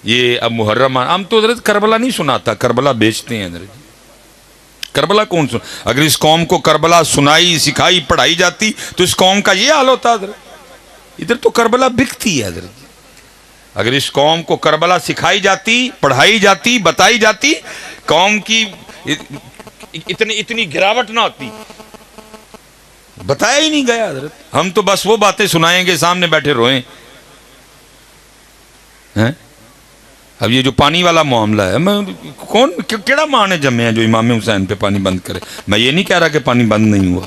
یہ اب محرم ہم تو حضرت کربلا نہیں سناتا، کربلا بیچتے ہیں حضرت. کربلا کون سن؟ اگر اس قوم کو کربلا سنائی سکھائی پڑھائی جاتی تو اس قوم کا یہ حال ہوتا حضرت. ادھر تو کربلا بکتی ہے حضرت. اگر اس قوم کو کربلا سکھائی جاتی پڑھائی جاتی بتائی جاتی قوم کی اتنی گراوٹ نہ ہوتی. بتایا ہی نہیں گیا حضرت. ہم تو بس وہ باتیں سنائیں گے سامنے بیٹھے روئیں. اب یہ جو پانی والا معاملہ ہے، میں کون کیڑا ماں نے جمے ہیں جو امام حسین پہ پانی بند کرے؟ میں یہ نہیں کہہ رہا کہ پانی بند نہیں ہوا،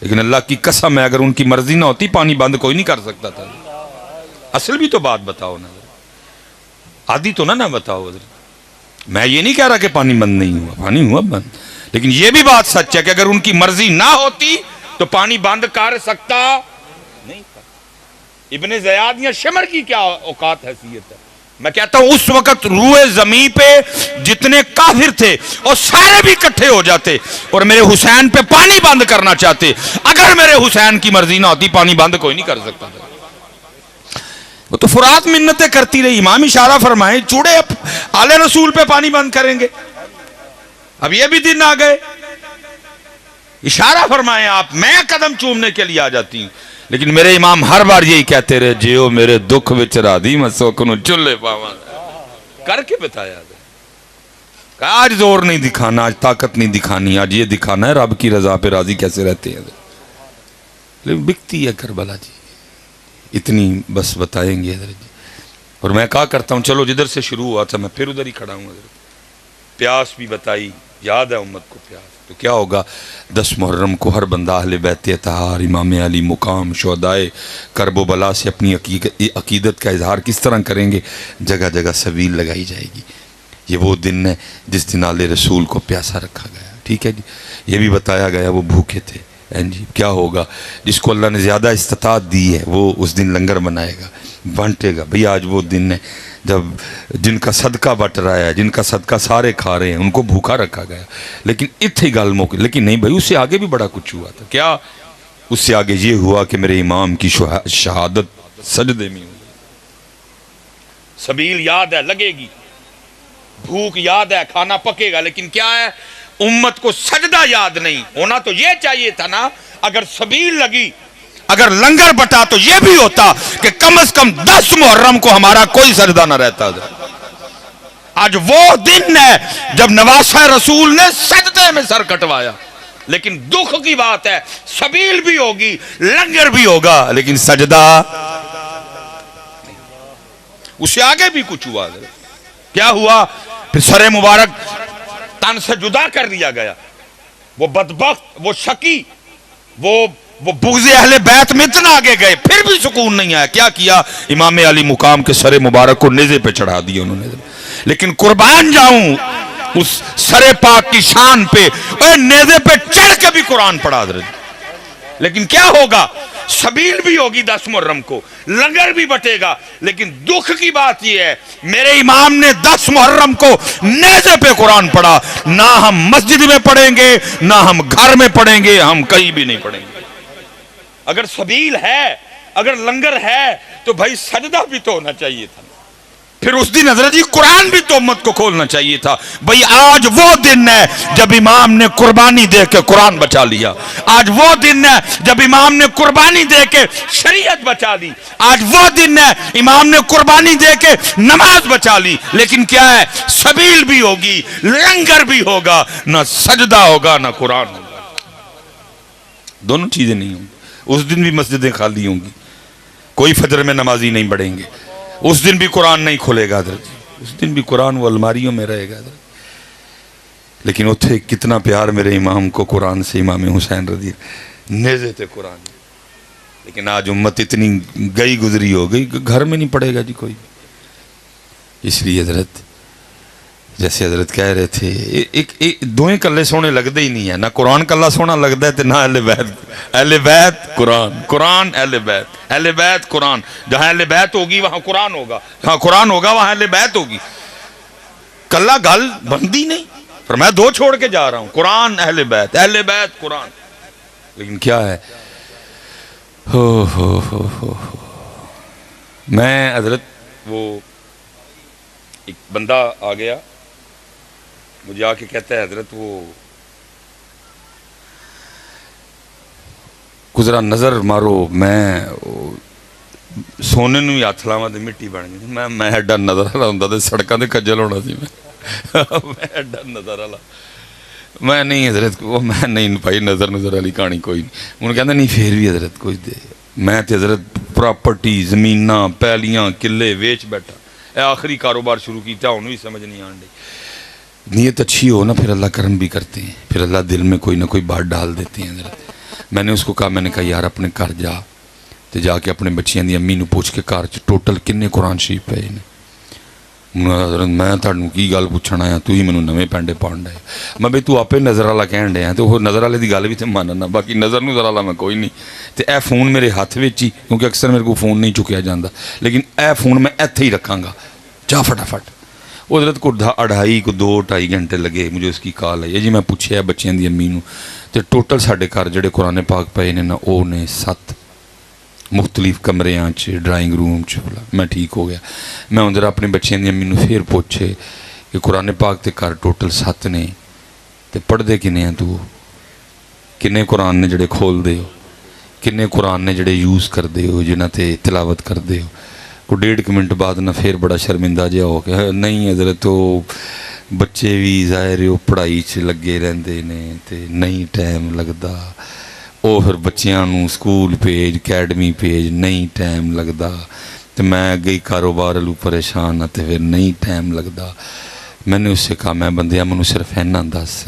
لیکن اللہ کی قسم ہے اگر ان کی مرضی نہ ہوتی پانی بند کوئی نہیں کر سکتا تھا. اصل بھی تو بات بتاؤ نا، آدھی تو نہ بتاؤ حضرت. میں یہ نہیں کہہ رہا کہ پانی بند نہیں ہوا، پانی ہوا بند، لیکن یہ بھی بات سچ ہے کہ اگر ان کی مرضی نہ ہوتی تو پانی بند کر سکتا نہیں تھا. ابن زیاد یا شمر کی کیا اوقات حیثیت ہے؟ میں کہتا ہوں اس وقت روئے زمین پہ جتنے کافر تھے اور سارے بھی اکٹھے ہو جاتے اور میرے حسین پہ پانی بند کرنا چاہتے. اگر میرے حسین کی مرضی نہ ہوتی پانی بند کوئی نہیں کر سکتا تھا. وہ تو فرات منتیں کرتی رہی. امام اشارہ فرمائے چوڑے آل رسول پہ پانی بند کریں گے. اب یہ بھی دن آ گئے. اشارہ فرمائے آپ، میں قدم چومنے کے لیے آ جاتی ہوں، لیکن میرے امام ہر بار یہی کہتے رہے جیو میرے دکھ وچ راضی میں سوکنو چلے پاواں. کر کے بتایا کہ آج زور نہیں دکھانا، آج طاقت نہیں دکھانی، آج یہ دکھانا ہے رب کی رضا پہ راضی کیسے رہتے ہیں. لیکن بکتی ہے کربلا جی، اتنی بس بتائیں گے حضرت جی. اور میں کہا کرتا ہوں چلو جدھر سے شروع ہوا تھا میں پھر ادھر ہی کھڑا ہوں حضرت. پیاس بھی بتائی، یاد ہے امت کو پیاس تو کیا ہوگا. 10 محرم کو ہر بندہ اہل بیت اطہار امام علی مقام شہدائے کرب و بلا سے اپنی عقیدت کا اظہار کس طرح کریں گے. جگہ جگہ سبیل لگائی جائے گی. یہ وہ دن ہے جس دن آل رسول کو پیاسا رکھا گیا. ٹھیک ہے جی. یہ بھی بتایا گیا وہ بھوکے تھے. جی کیا ہوگا جس کو اللہ نے زیادہ استطاعت دی ہے وہ اس دن لنگر بنائے گا، بانٹے گا. بھئی آج وہ دن ہے جب جن کا صدقہ بٹ رہا ہے، جن کا صدقہ سارے کھا رہے ہیں، ان کو بھوکا رکھا گیا. لیکن اتنی گل موقع، لیکن نہیں بھائی اس سے آگے بھی بڑا کچھ ہوا تھا. کیا اس سے آگے یہ ہوا کہ میرے امام کی شہادت سجدے میں ہوئی. سبیل یاد ہے لگے گی، بھوک یاد ہے کھانا پکے گا، لیکن کیا ہے امت کو سجدہ یاد نہیں. ہونا تو یہ چاہیے تھا نا. اگر سبیل لگی، اگر لنگر بٹا تو یہ بھی ہوتا کہ کم از کم 10 محرم کو ہمارا کوئی سجدہ نہ رہتا. آج وہ دن ہے جب نواسہ رسول نے سجدے میں سر کٹوایا. لیکن دکھ کی بات ہے سبیل بھی ہوگی لنگر بھی ہوگا لیکن سجدہ. اس سے آگے بھی کچھ ہوا. کیا ہوا؟ پھر سر مبارک تن سے جدا کر دیا گیا. وہ بدبخت، وہ شکی، وہ بغض اہل بیت میں اتنا آگے گئے پھر بھی سکون نہیں آیا. کیا کیا؟ امام علی مقام کے سر مبارک کو نیزے پہ چڑھا دیا انہوں نے. لیکن قربان جاؤں اس سر پاک کی شان پہ، نیزے پہ چڑھ کے بھی قرآن پڑھا دے. لیکن کیا ہوگا؟ سبیل بھی ہوگی 10 محرم کو، لنگر بھی بٹے گا. لیکن دکھ کی بات یہ ہے میرے امام نے 10 محرم کو نیزے پہ قرآن پڑھا. نہ ہم مسجد میں پڑھیں گے، نہ ہم گھر میں پڑھیں گے، ہم کہیں بھی نہیں پڑھیں گے. اگر سبیل ہے، اگر لنگر ہے تو بھائی سجدہ بھی تو ہونا چاہیے تھا. پھر اس دن حضرت جی قرآن بھی تو امت کو کھولنا چاہیے تھا. بھئی آج وہ دن ہے جب امام نے قربانی دے کے قرآن بچا لیا. آج وہ دن ہے جب امام نے قربانی دے کے شریعت بچا لی. آج وہ دن ہے امام نے قربانی دے کے نماز بچا لی. لیکن کیا ہے؟ سبیل بھی ہوگی، لنگر بھی ہوگا، نہ سجدہ ہوگا نہ قرآن ہوگا. دونوں چیزیں نہیں ہوں گی. اس دن بھی مسجدیں خالی ہوں گی، کوئی فجر میں نمازی نہیں بڑھیں گے. اس دن بھی قرآن نہیں کھلے گا حضرت. اس دن بھی قرآن وہ الماریوں میں رہے گا حضرت. لیکن اتھے کتنا پیار میرے امام کو قرآن سے، امام حسین رضی نیزے تھے قرآن. لیکن آج امت اتنی گئی گزری ہو گئی گھر میں نہیں پڑے گا جی کوئی. اس لیے حضرت جیسے حضرت کہہ رہے تھے دوئیں کلے سونے لگتے ہی نہیں ہے. نہ قرآن کلا سونا لگتا ہے نہ اہل بیت. اہل بیت قرآن، قرآن اہل بیت، اہل بیت قرآن. جہاں اہل بیت ہوگی وہاں قرآن ہوگا، جہاں قرآن ہوگا وہاں اہل بیت ہوگی. کلا گل بندی نہیں. پر میں 2 چھوڑ کے جا رہا ہوں، قرآن اہل بیت، اہل بیت قرآن. لیکن کیا ہے میں حضرت وہ ایک بندہ آ گیا مجھے آ کے کہتا ہے حضرت وہ گزرا نظر مارو میں سونے نو ہی ہاتھ لاواں تے مٹی بن گئی میں ایڈا نظر والا ہوندا تے سڑکاں تے کجل ہونا سی میں ایڈا نظر والا میں نہیں حضرت وہ میں نہیں بھائی نظر والی کہانی کوئی نہیں انہوں کہندا نہیں پھر بھی حضرت کوئی دے میں تے حضرت پراپرٹی زمیناں پیلیاں قلعے ویچ بیٹھا اے آخری کاروبار شروع کیتا ہن بھی سمجھ نہیں آن ڈی نیت اچھی ہو نا پھر اللہ کرم بھی کرتے ہیں پھر اللہ دل میں کوئی نہ کوئی بات ڈال دیتے ہیں حضرت میں نے اس کو کہا میں نے کہا یار اپنے گھر جا تو جا کے اپنے بچیاں دی امی نو پوچھ کے گھر ٹوٹل کنے قرآن شریف پے نے حضرت میں تھانوں کی گل پوچھنا آیا تو ہی مینوں نویں پینڈے پاؤن ڈے میں بھائی تو آپ نظر والا کہن ڈیا تو وہ نظر والے دی گل بھی تو ماننا باقی نظر نظر والا میں کوئی نہیں تو اے فون میرے ہاتھ وچ ہی کیونکہ اکثر میرے کو فون نہیں چکیا جاتا لیکن اے فون میں ایتھے ہی رکھاں گا جا فٹافٹ وہ حضرت کو 2-2.5 گھنٹے لگے مجھے اس کی کال آئی جی میں پوچھیا بچیاں دی امی نو تو ٹوٹل ساڈے گھر جڑے قرآن پاک پے نے نا وہ نے 7 مختلف کمریاں ڈرائنگ روم میں ٹھیک ہو گیا میں ادھر اپنے بچیاں دی امی نو پھر پوچھے کہ قرآن پاک تے گھر ٹوٹل 7 نے تے پڑھ دے کنے ہیں تو کنے قرآن نے جڑے کھول دے ہو کنے قرآن نے جڑے یوز کر دے ہو جنہ تے تلاوت کر دے ہو کو 1.5 منٹ بعد نہ پھر بڑا شرمندہ جہا ہو کہ نہیں حضرت تو بچے بھی ظاہر وہ پڑھائی چ لگے رہندے نے تے نہیں ٹائم لگدا وہ پھر بچیاں نو سکول بھیج اکیڈمی بھیج نہیں ٹائم لگدا تو میں گئی کاروبار لو پریشان ہاں تے پھر نہیں ٹائم لگدا میں نے اس سے کہا میں بندیاں منو صرف اینا دس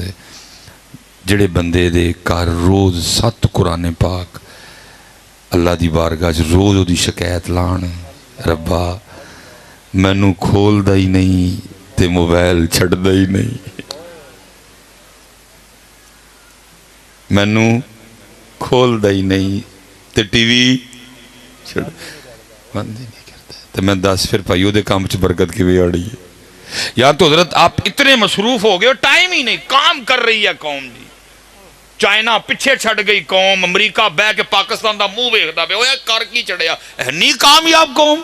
جڑے بندے دے گھر روز 7 قرآن پاک اللہ دی بارگاہ روز وہ دی شکایت لان ربا مینو کھول دا ہی نہیں تے موبائل چھڑ دا ہی نہیں مینو کھول دا ہی نہیں تے ٹی وی چھڑ بند ہی نہیں کرتا تو میں دس پھر بھائیو دے کام چ برکت کی بھی آڑی ہے یا تو حضرت آپ اتنے مصروف ہو گئے ٹائم ہی نہیں کام کر رہی ہے قوم جی چائنا پیچھے چھڑ گئی قوم امریکہ بہ کے پاکستان دا منہ ویکھدا پیا اوے کر کی چڑھیا نہیں کامیاب قوم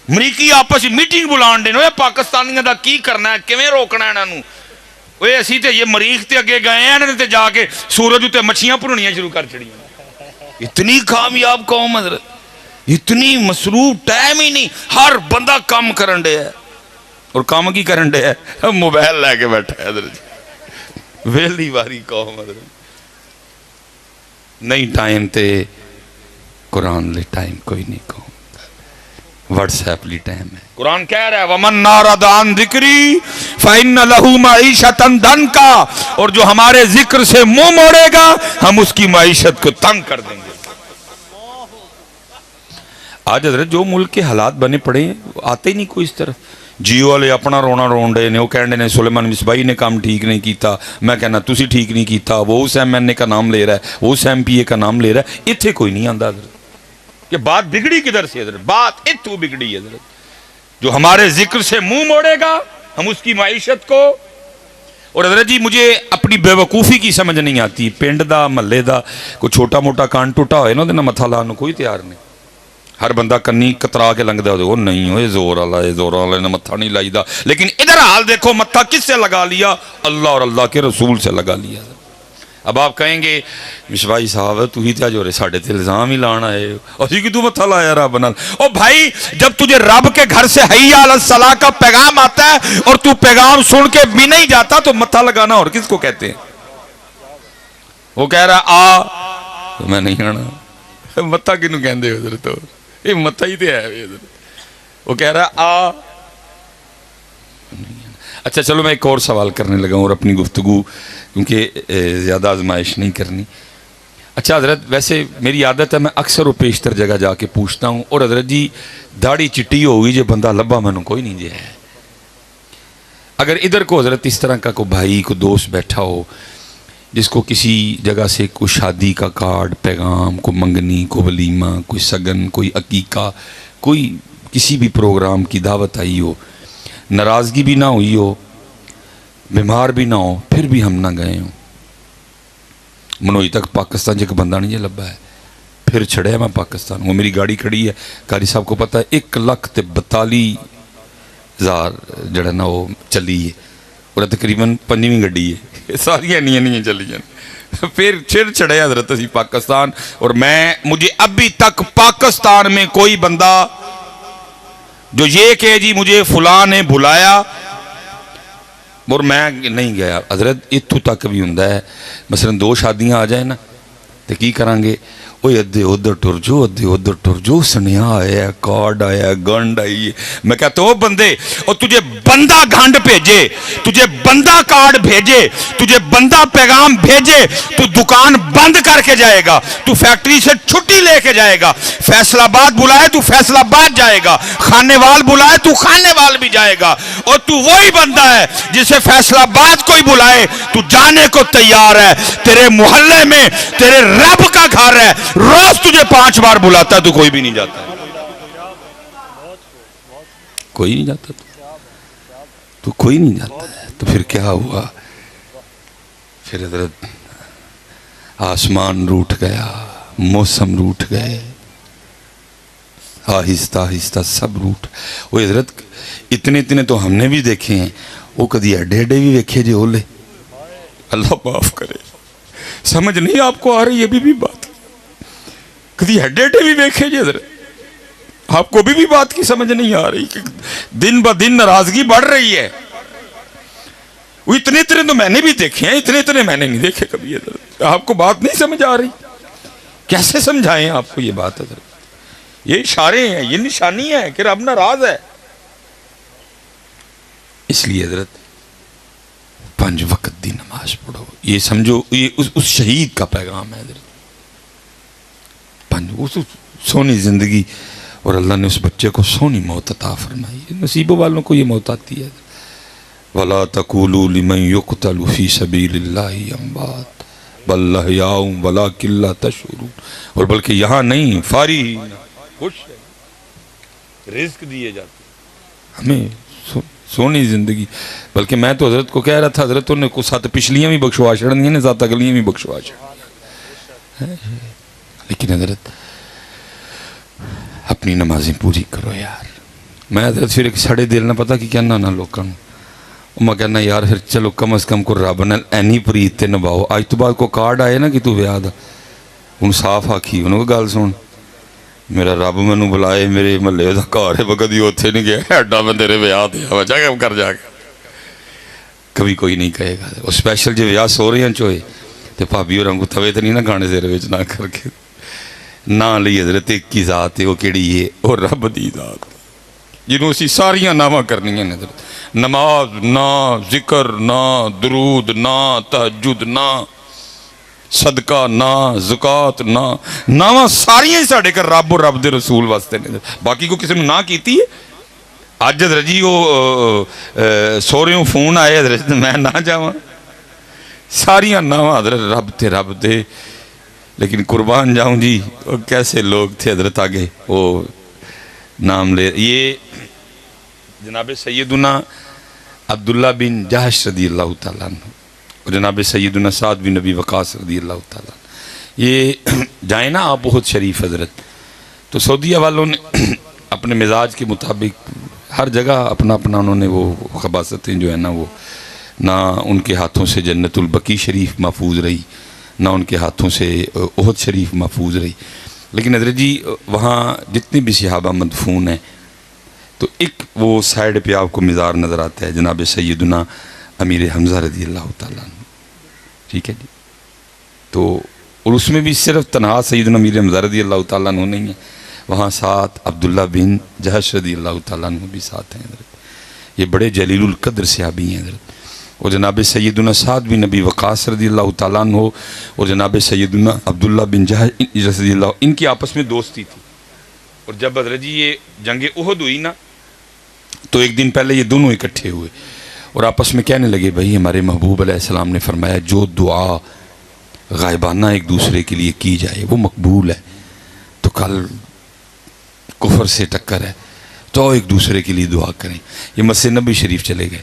امریکی آپس میٹنگ بلان دے اوے پاکستانیاں دا کی کرنا ہے کیویں روکنا ہے انہاں نوں اوے اسی تے یہ مریخ تے اگے گئے ہیں تے جا کے سورج تے مچھیاں بھننیاں شروع کر چھڑیاں اتنی کامیاب قوم حضرت اتنی مصروف ٹائم ہی نہیں ہر بندہ کام کرن دے ہے اور کام کی کرن دے ہے موبائل لے کے بیٹھا ہے حضرت ویلی واری قوم حضرت نہیں ٹائم تے قرآن لے ٹائم کوئی نہیں قوم واٹس ایپ لی ٹائم ہے قرآن کہہ رہا ہے وَمَنْ نَارَدَ عَنْ ذِكْرِي فَإِنَّ لَهُ مَعِيشَةً دَنْكَا اور جو ہمارے ذکر سے منہ موڑے گا ہم اس کی معیشت کو تنگ کر دیں گے آج حضرت جو ملک کے حالات بنے پڑے ہیں آتے ہی نہیں کوئی اس طرف جیو والے اپنا رونا رون رہے نے وہ کہنے نے سلیمان مصباحی نے کام ٹھیک نہیں کیتا میں کہنا تسی ٹھیک نہیں کیتا وہ اس ایم این اے کا نام لے رہا ہے وہ اس ایم پی اے کا نام لے رہا ہے اتھے کوئی نہیں آندا حضرت کہ بات بگڑی کدھر سے حضرت بات اتھو بگڑی حضرت جو ہمارے ذکر سے منہ موڑے گا ہم اس کی معیشت کو اور حضرت جی مجھے اپنی بے وقوفی کی سمجھ نہیں آتی پنڈ دا محلے دا کوئی چھوٹا موٹا کان ٹوٹا ہوئے نا دے نہ متھا لانے کوئی تیار نہیں ہر بندہ کنی کترا کے لنگ دا وہ نہیں ہوئے زور والا نے متھا نہیں لائی دا لیکن ادھر حال دیکھو متھا کس سے لگا لیا اللہ اور اللہ کے رسول سے لگا لیا اب آپ کہیں گے مشبائی صاحب تو ہی تیا جو رہے ساڑھے تے الزام ہی لانا ہے اسی کی تو متھا لایا رب نال او بھائی جب تجھے رب کے گھر سے حی علی الصلاۃ کا پیغام آتا ہے اور تو پیغام سن کے بھی نہیں جاتا تو متھا لگانا اور کس کو کہتے ہیں وہ کہہ رہا آ تو میں نہیں آنا متھا کنوں کہندے حضرت یہ متھا ہی تے ہے وہ کہہ رہا آ اچھا چلو میں ایک اور سوال کرنے لگا ہوں اور اپنی گفتگو کیونکہ زیادہ آزمائش نہیں کرنی اچھا حضرت ویسے میری عادت ہے میں اکثر و پیشتر جگہ جا کے پوچھتا ہوں اور حضرت جی داڑھی چٹی ہوگی جو بندہ لبا میں نے کوئی نہیں دیا ہے اگر ادھر کو حضرت اس طرح کا کوئی بھائی کوئی دوست بیٹھا ہو جس کو کسی جگہ سے کوئی شادی کا کارڈ پیغام کوئی منگنی کوئی ولیمہ کوئی سگن کوئی عقیقہ کوئی کسی بھی پروگرام کی دعوت آئی ہو ناراضگی بھی نہ ہوئی ہو بیمار بھی نہ ہو پھر بھی ہم نہ گئے ہوں منوئی تک پاکستان جے کا بندہ نہیں یہ لبا ہے پھر چھڑے میں پاکستان وہ میری گاڑی کھڑی ہے قاری صاحب کو پتہ ہے 1,42,000 زار جڑا نا وہ چلی ہے اور تقریباً 5ویں گڈی ہے ساریاں نہیں چلی جان پھر چڑھے حضرت اسی پاکستان اور مجھے ابھی تک پاکستان میں کوئی بندہ جو یہ کہ جی مجھے فلاں نے بلایا اور میں نہیں گیا حضرت اتھو تک بھی ہوں مثلا 2 شادیاں آ جائیں نا تو کی کریں گے وہ ادھے ادھر ٹر جو سنیا آیا ہے کارڈ آیا ہے گنڈ آئی ہے میں کہتا ہوں بندے اور تجھے بندہ گھنڈ بھیجے تجھے بندہ کارڈ بھیجے تجھے بندہ پیغام بھیجے تو دکان بند کر کے جائے گا تو فیکٹری سے چھٹی لے کے جائے گا فیصل آباد بلائے تو فیصل آباد جائے گا خانے وال بلائے تو خانے وال بھی جائے گا اور تو وہی بندہ ہے جسے فیصل آباد کوئی بلائے تو جانے کو تیار ہے تیرے محلے میں تیرے رب کا گھر ہے روز تجھے 5 بار بلاتا ہے تو کوئی بھی نہیں جاتا کوئی نہیں جاتا تو کوئی نہیں جاتا ہے تو پھر کیا ہوا پھر حضرت آسمان روٹ گیا موسم روٹ گئے آہستہ آہستہ سب روٹ وہ حضرت اتنے تو ہم نے بھی دیکھے ہیں وہ کدی اڈے بھی دیکھے جی اولے اللہ معاف کرے سمجھ نہیں آپ کو آ رہی یہ بھی بات کدی ہڈے بھی دیکھے جی حضرت آپ کو بھی بات کی سمجھ نہیں آ رہی کہ دن با دن ناراضگی بڑھ رہی ہے وہ اتنے تو میں نے بھی دیکھے ہیں اتنے میں نے نہیں دیکھے کبھی حضرت آپ کو بات نہیں سمجھ آ رہی کیسے سمجھائیں آپ کو یہ بات حضرت یہ اشارے ہیں یہ نشانی ہے کہ رب ناراض ہے اس لیے حضرت 5 وقت دی نماز پڑھو یہ سمجھو یہ اس شہید کا پیغام ہے حضرت اس سونی زندگی اور اللہ نے اس بچے کو سونی موت عطا فرمائی نصیبوں والوں کو یہ موت آتی ہے وَلَا تَقُولُوا لِمَنْ يُقْتَلُ فِي سَبِيلِ اللَّهِ أَمْوَاتٌ بَلْ أَحْيَاءٌ وَلَكِنْ لَا تَشْعُرُونَ اور بلکہ یہاں نہیں فارغ خوش رزق دیے جاتے ہمیں سونی زندگی بلکہ میں تو حضرت کو کہہ رہا تھا حضرتوں نے کو ساتھ پچھلیاں بھی بخشوا چھڑنی ہیں ذات اگلیاں بھی بخشوا چھڑنی لیکن حضرت اپنی نمازیں پوری کرو یار میں حضرت پھر ایک سڑے دل نہ پتا کہ کہنا نہ لوگوں میں کہنا یار پھر چلو کم از کم کو رب نے اینی پریت تے نبھاؤ آج تو بعد کو کارڈ آئے نا کہ تو ویاہ دا ان صاف آکھی انہوں کو گال سن میرا رب میں نو بلائے میرے محلے دا کار ہے بکدی ہوتے نہیں گیا ایڈا میں تیرے ویاہ دیا وجہ کم کر جا کے کبھی کوئی نہیں کہے گا وہ سپیشل جو ویاہ سو رہے ہیں چوئے تے پابی اور ہم کو تھوے تے نہیں نہ گانے سے رویچ نہ کر کے نہ لی حضرت ایک کی ذات ہے وہ کیڑی ہے اور رب دی ذات جنہوں اسی ساریاں نامہ کرنی ہیں حضرت نماز نہ ذکر نہ درود نہ تہجد نہ صدقہ نہ زکات نہ نامہ ساریاں ہی ساڑھے کر رب اور رب دے رسول واسطے نے باقی کو کسی نے نہ کیتی ہے آج حضرت جی وہ سوریوں فون آئے حضرت میں نہ جاؤں ساریاں نامہ حضرت رب دے لیکن قربان جاؤں جی کیسے لوگ تھے حضرت آگے وہ نام لے یہ جناب سیدنا عبداللہ بن جہش رضی اللہ تعالیٰ عنہ اور جناب سیدنا سعد بن نبی وقاص رضی اللہ تعالیٰ عنہ یہ جائیں نا آپ بہت شریف حضرت تو سعودیہ والوں نے اپنے مزاج کے مطابق ہر جگہ اپنا انہوں نے وہ خباستیں جو ہے نا وہ نہ ان کے ہاتھوں سے جنت البقیع شریف محفوظ رہی نہ ان کے ہاتھوں سے احد شریف محفوظ رہی لیکن حضرت جی وہاں جتنے بھی صحابہ مدفون ہیں تو ایک وہ سائیڈ پہ آپ کو مزار نظر آتا ہے جناب سیدنا امیر حمزہ رضی اللہ تعالیٰ عنہ ٹھیک ہے جی تو اور اس میں بھی صرف تنہا سیدنا امیر حمزہ رضی اللہ تعالیٰ عنہ نہیں ہے وہاں ساتھ عبداللہ بن جہش رضی اللہ تعالیٰ عنہ بھی ساتھ ہیں حضرت یہ بڑے جلیل القدر صحابی ہیں حضرت اور جناب سیدنا سعد بن نبی وقاص رضی اللہ تعالیٰ عنہ اور جناب سیدنا عبداللہ بن جہش رضی اللہ ان کی آپس میں دوستی تھی اور جب حضرت جی یہ جنگ احد ہوئی نا تو ایک دن پہلے یہ دونوں اکٹھے ہوئے اور آپس میں کہنے لگے بھائی ہمارے محبوب علیہ السلام نے فرمایا جو دعا غائبانہ ایک دوسرے کے لیے کی جائے وہ مقبول ہے تو کل کفر سے ٹکر ہے تو ایک دوسرے کے لیے دعا کریں یہ مسجد نبی شریف چلے گئے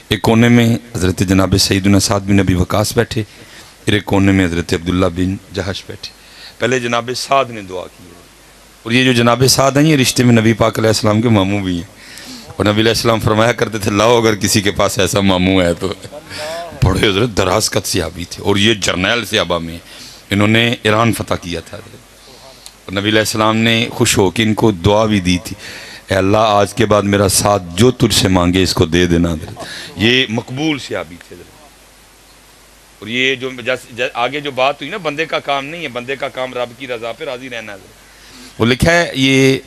ایک کونے میں حضرت جناب سیدنا سعد بن نبی وقاص بیٹھے پھر ایک کونے میں حضرت عبداللہ بن جہش بیٹھے پہلے جناب سعد نے دعا کی اور یہ جو جناب سعد ہیں یہ رشتے میں نبی پاک علیہ السلام کے ماموں بھی ہیں اور نبی علیہ السلام فرمایا کرتے تھے لاؤ اگر کسی کے پاس ایسا ماموں ہے تو. بڑے حضرت دراز قد صحابی تھے اور یہ جرنیل صحابہ میں انہوں نے ایران فتح کیا تھا. اور نبی علیہ السلام نے خوش ہو کے ان کو دعا بھی دی تھی اے اللہ آج کے بعد میرا ساتھ جو تجھ سے مانگے اس کو دے دینا. یہ مقبول صحابی تھے. اور یہ جو آگے جو بات ہوئی نا بندے کا کام نہیں ہے, بندے کا کام رب کی رضا پہ راضی رہنا ہے. وہ لکھا ہے یہ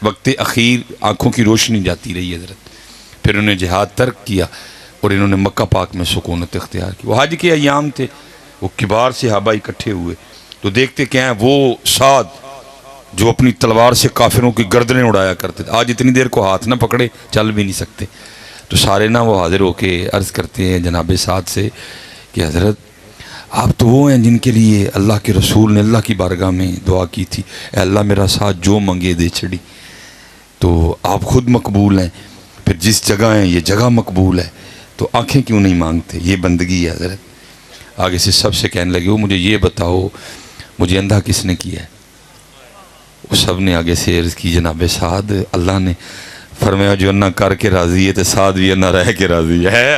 وقت اخیر آنکھوں کی روشنی جاتی رہی حضرت, پھر انہوں نے جہاد ترک کیا اور انہوں نے مکہ پاک میں سکونت اختیار کی. وہ حج کے ایام تھے, وہ کبار صحابہ اکٹھے ہوئے تو دیکھتے کیا ہیں وہ سعد جو اپنی تلوار سے کافروں کی گردنیں اڑایا کرتے تھے, آج اتنی دیر کو ہاتھ نہ پکڑے چل بھی نہیں سکتے. تو سارے نہ وہ حاضر ہو کے عرض کرتے ہیں جناب سعد سے کہ حضرت آپ تو وہ ہیں جن کے لیے اللہ کے رسول نے اللہ کی بارگاہ میں دعا کی تھی اے اللہ میرا ساتھ جو منگے دے چھڑی. تو آپ خود مقبول ہیں, پھر جس جگہ ہیں یہ جگہ مقبول ہے, تو آنکھیں کیوں نہیں مانگتے؟ یہ بندگی ہے حضرت. آگے سے سب سے کہنے لگے وہ مجھے یہ بتاؤ مجھے اندھا کس نے کیا ہے؟ وہ سب نے آگے سے عرض کی جناب سعد اللہ نے. فرمایا جو انا کر کے راضی ہے تو سعد بھی انا رہ کے راضی ہے.